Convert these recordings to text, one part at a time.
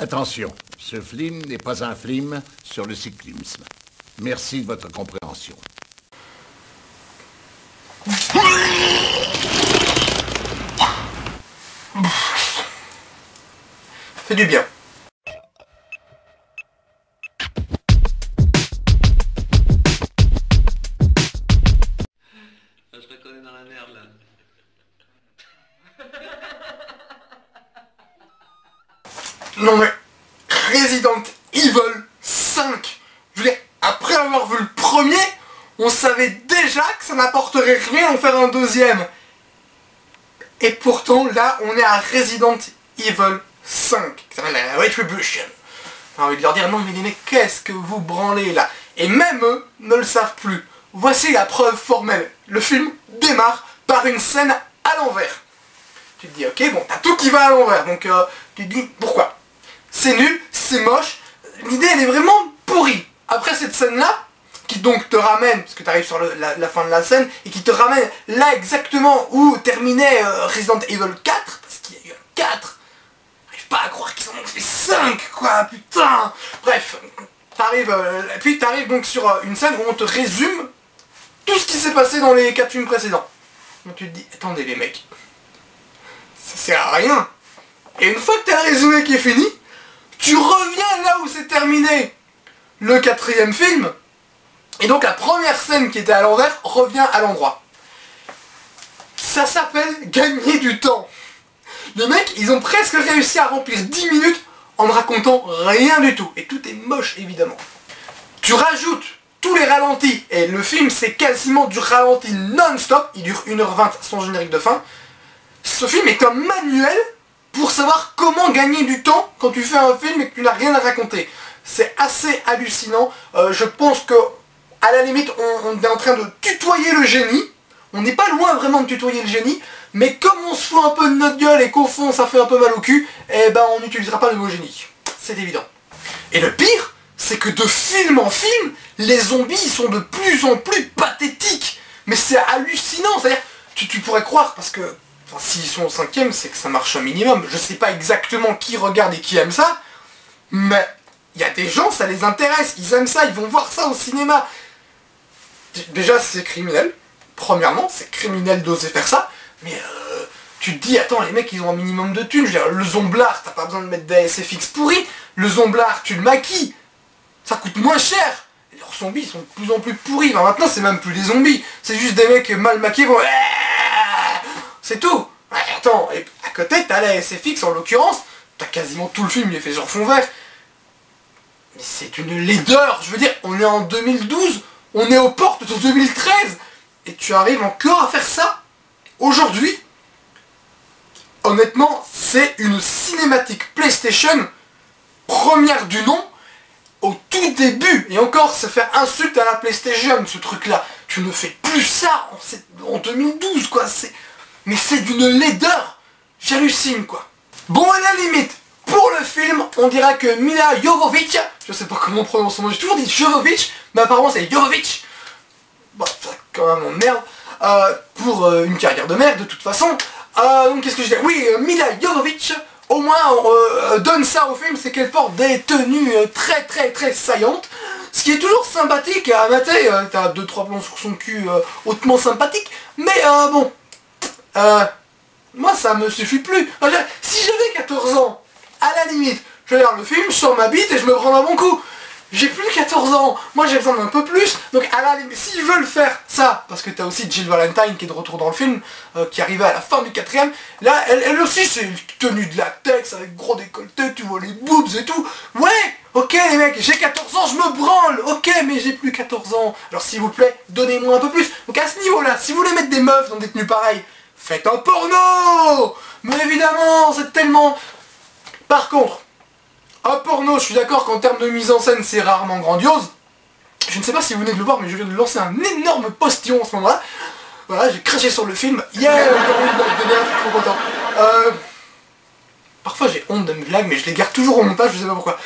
Attention, ce film n'est pas un film sur le cyclisme. Merci de votre compréhension. Fait du bien. Je te reconnais dans la merde là. Non mais, Resident Evil 5, je veux dire, après avoir vu le premier, on savait déjà que ça n'apporterait rien d'en faire un deuxième. Et pourtant, là, on est à Resident Evil 5, qui s'appelle la Retribution. J'ai envie de leur dire, non mais les mecs, qu'est-ce que vous branlez là? Et même eux ne le savent plus. Voici la preuve formelle. Le film démarre par une scène à l'envers. Tu te dis, ok, bon, t'as tout qui va à l'envers, donc tu te dis, pourquoi? C'est nul, c'est moche, l'idée elle est vraiment pourrie. Après cette scène-là, qui donc te ramène, parce que tu arrives sur la fin de la scène, et qui te ramène là exactement où terminait Resident Evil 4, parce qu'il y a eu un 4, j'arrive pas à croire qu'ils en ont fait 5, quoi, putain. Bref, puis t'arrives donc sur une scène où on te résume tout ce qui s'est passé dans les 4 films précédents. Donc tu te dis, attendez les mecs, ça sert à rien. Et une fois que t'as le résumé qui est fini, tu reviens là où c'est terminé le 4e film, et donc la première scène qui était à l'envers revient à l'endroit. Ça s'appelle gagner du temps. Les mecs, ils ont presque réussi à remplir 10 minutes en ne racontant rien du tout. Et tout est moche, évidemment. Tu rajoutes tous les ralentis, et le film c'est quasiment du ralenti non-stop, il dure 1h20 sans générique de fin. Ce film est un manuel pour savoir comment gagner du temps quand tu fais un film et que tu n'as rien à raconter. C'est assez hallucinant. Je pense que, à la limite, on est en train de tutoyer le génie. On n'est pas loin vraiment de tutoyer le génie, mais comme on se fout un peu de notre gueule et qu'au fond ça fait un peu mal au cul, eh ben on n'utilisera pas le mot génie. C'est évident. Et le pire, c'est que de film en film, les zombies sont de plus en plus pathétiques. Mais c'est hallucinant, c'est-à-dire, tu pourrais croire, parce que enfin, s'ils sont au 5e, c'est que ça marche un minimum. Je sais pas exactement qui regarde et qui aime ça, mais il y a des gens, ça les intéresse, ils aiment ça, ils vont voir ça au cinéma. Déjà, c'est criminel. Premièrement, c'est criminel d'oser faire ça, mais tu te dis, attends, les mecs, ils ont un minimum de thunes. Je veux dire, le zomblard, t'as pas besoin de mettre des SFX pourris. Le zomblard, tu le maquilles. Ça coûte moins cher. Et leurs zombies, ils sont de plus en plus pourris. Enfin, maintenant, c'est même plus des zombies. C'est juste des mecs mal maquillés. Bon, c'est tout. Ouais, attends, et à côté, t'as la SFX, en l'occurrence. T'as quasiment tout le film, il est fait sur fond vert. Mais c'est une laideur. Je veux dire, on est en 2012. On est aux portes de 2013. Et tu arrives encore à faire ça aujourd'hui? Honnêtement, c'est une cinématique PlayStation première du nom au tout début. Et encore, se faire insulte à la PlayStation, ce truc-là. Tu ne fais plus ça en 2012, quoi. Mais c'est d'une laideur. J'hallucine, quoi. Bon, à la limite, pour le film, on dira que Mila Jovovich, je sais pas comment on prononce son nom, j'ai toujours dit Jovovich, mais apparemment c'est Jovovich. Bon, ça quand même m'emmerde. Pour une carrière de merde, de toute façon. Donc qu'est-ce que je dis? Oui, Mila Jovovich, au moins, donne ça au film, c'est qu'elle porte des tenues très saillantes. Ce qui est toujours sympathique à mater, t'as 2-3 plans sur son cul hautement sympathiques. Mais bon, moi ça me suffit plus. Enfin, si j'avais 14 ans, à la limite, je regarde le film, je sors ma bite et je me prends un bon coup. J'ai plus 14 ans, moi j'ai besoin d'un peu plus, donc à la limite, s'ils veulent faire ça, parce que t'as aussi Jill Valentine qui est de retour dans le film, qui arrivait à la fin du 4e, là, elle aussi c'est une tenue de latex, avec gros décolleté, tu vois les boobs et tout, ouais, ok les mecs, j'ai 14 ans, je me branle, ok, mais j'ai plus 14 ans, alors s'il vous plaît, donnez-moi un peu plus, donc à ce niveau-là, si vous voulez mettre des meufs dans des tenues pareilles, faites un porno. Mais évidemment, c'est tellement... Par contre, un porno, je suis d'accord qu'en termes de mise en scène, c'est rarement grandiose. Je ne sais pas si vous venez de le voir, mais je viens de lancer un énorme postillon en ce moment-là. Voilà, j'ai craché sur le film. Yeah, encore une blague de merde, je suis trop content. Parfois j'ai honte de mes blagues, mais je les garde toujours au montage, je sais pas pourquoi.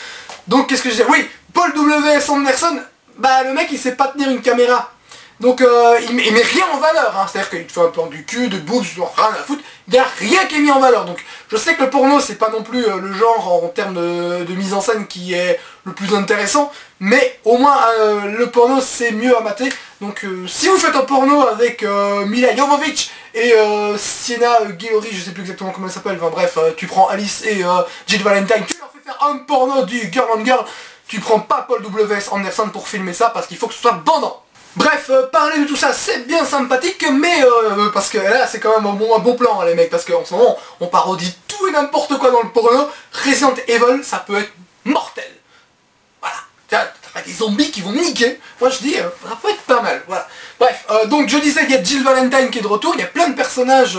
Donc qu'est-ce que je dis? Oui, Paul W.S. Anderson, bah le mec il sait pas tenir une caméra. Donc il met rien en valeur, hein. C'est-à-dire qu'il te fait un plan du cul, de boobs, rien à foutre, il n'y a rien qui est mis en valeur. Donc je sais que le porno c'est pas non plus le genre en termes de mise en scène qui est le plus intéressant, mais au moins le porno c'est mieux à mater. Donc si vous faites un porno avec Mila Jovovich et Sienna Guillory, je sais plus exactement comment elle s'appelle, enfin bref, tu prends Alice et Jill Valentine, tu leur fais faire un porno du girl on girl, tu prends pas Paul W.S. Anderson pour filmer ça parce qu'il faut que ce soit bandant. Bref, parler de tout ça c'est bien sympathique, mais parce que là c'est quand même un bon plan hein, les mecs, parce qu'en ce moment on parodie tout et n'importe quoi dans le porno. Resident Evil ça peut être mortel. Voilà, t'as des zombies qui vont niquer, moi je dis ça peut être pas mal, voilà. Bref, donc je disais il y a Jill Valentine qui est de retour, il y a plein de personnages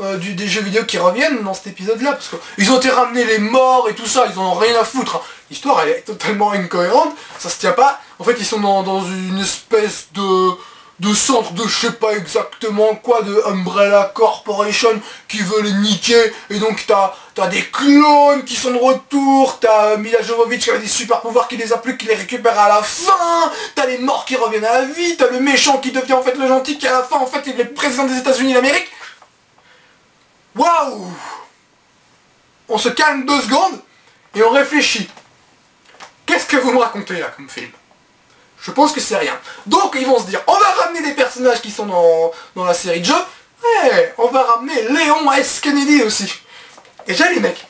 des jeux vidéo qui reviennent dans cet épisode là, parce qu'ils ont été ramenés les morts et tout ça, ils en ont rien à foutre, hein. L'histoire elle est totalement incohérente, ça se tient pas. En fait ils sont dans une espèce de centre de je sais pas exactement quoi, de Umbrella Corporation qui veut les niquer, et donc t'as des clones qui sont de retour, t'as Mila Jovovich qui a des super pouvoirs qui les a plus, qui les récupère à la fin, t'as les morts qui reviennent à la vie, t'as le méchant qui devient en fait le gentil qui à la fin en fait il est le président des États-Unis d'Amérique. Waouh! On se calme 2 secondes et on réfléchit. Qu'est-ce que vous me racontez là comme film? Je pense que c'est rien. Donc ils vont se dire, on va ramener des personnages qui sont dans la série de jeux. Ouais, on va ramener Léon S. Kennedy aussi. Et déjà les mecs,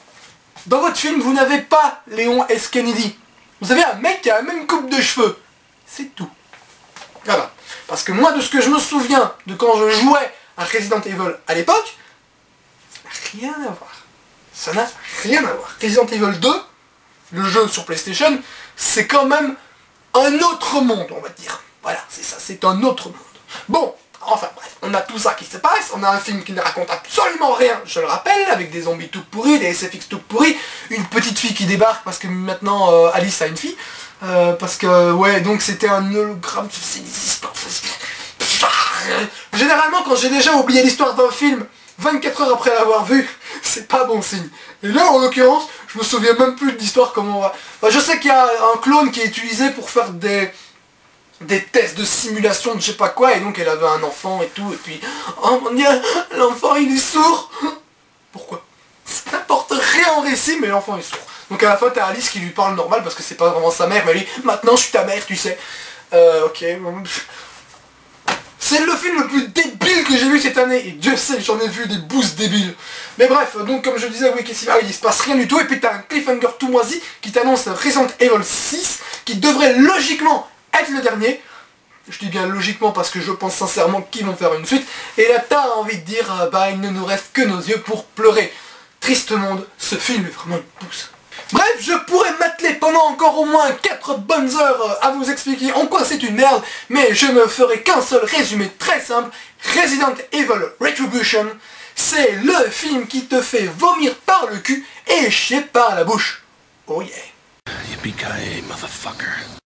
dans votre film vous n'avez pas Léon S. Kennedy. Vous avez un mec qui a la même coupe de cheveux. C'est tout. Voilà. Parce que moi de ce que je me souviens de quand je jouais à Resident Evil à l'époque, ça n'a rien à voir. Ça n'a rien à voir. Resident Evil 2, le jeu sur PlayStation, c'est quand même un autre monde, on va dire. Voilà, c'est ça, c'est un autre monde. Bon, enfin bref, on a tout ça qui se passe, on a un film qui ne raconte absolument rien, je le rappelle, avec des zombies tout pourris, des SFX tout pourris, une petite fille qui débarque parce que maintenant Alice a une fille, parce que, ouais, donc c'était un hologramme, c'est des histoires... Généralement, quand j'ai déjà oublié l'histoire d'un film, 24 heures après l'avoir vu, c'est pas bon signe. Et là, en l'occurrence, je me souviens même plus de l'histoire, comment on va... Enfin, je sais qu'il y a un clone qui est utilisé pour faire des tests de simulation de je sais pas quoi, et donc elle avait un enfant et tout, et puis... Oh mon dieu, l'enfant il est sourd. Pourquoi? Ça n'apporte rien au récit, mais l'enfant est sourd. Donc à la fin, t'as Alice qui lui parle normal, parce que c'est pas vraiment sa mère, mais elle dit « Maintenant, je suis ta mère, tu sais. » Ok... C'est le film le plus débile que j'ai vu cette année, et Dieu sait que j'en ai vu des boosts débiles. Mais bref, donc comme je disais, oui, qu'est-ce qu'il arrive, il se passe rien du tout, et puis t'as un cliffhanger tout moisi qui t'annonce Resident Evil 6, qui devrait logiquement être le dernier. Je dis bien logiquement parce que je pense sincèrement qu'ils vont faire une suite, et là t'as envie de dire, bah il ne nous reste que nos yeux pour pleurer. Triste monde, ce film est vraiment une pousse. Bref, je pourrais m'atteler pendant encore au moins 4 bonnes heures à vous expliquer en quoi c'est une merde, mais je ne ferai qu'un seul résumé très simple. Resident Evil Retribution, c'est le film qui te fait vomir par le cul et chier par la bouche. Oh yeah. Yippee-ki-yay, motherfucker.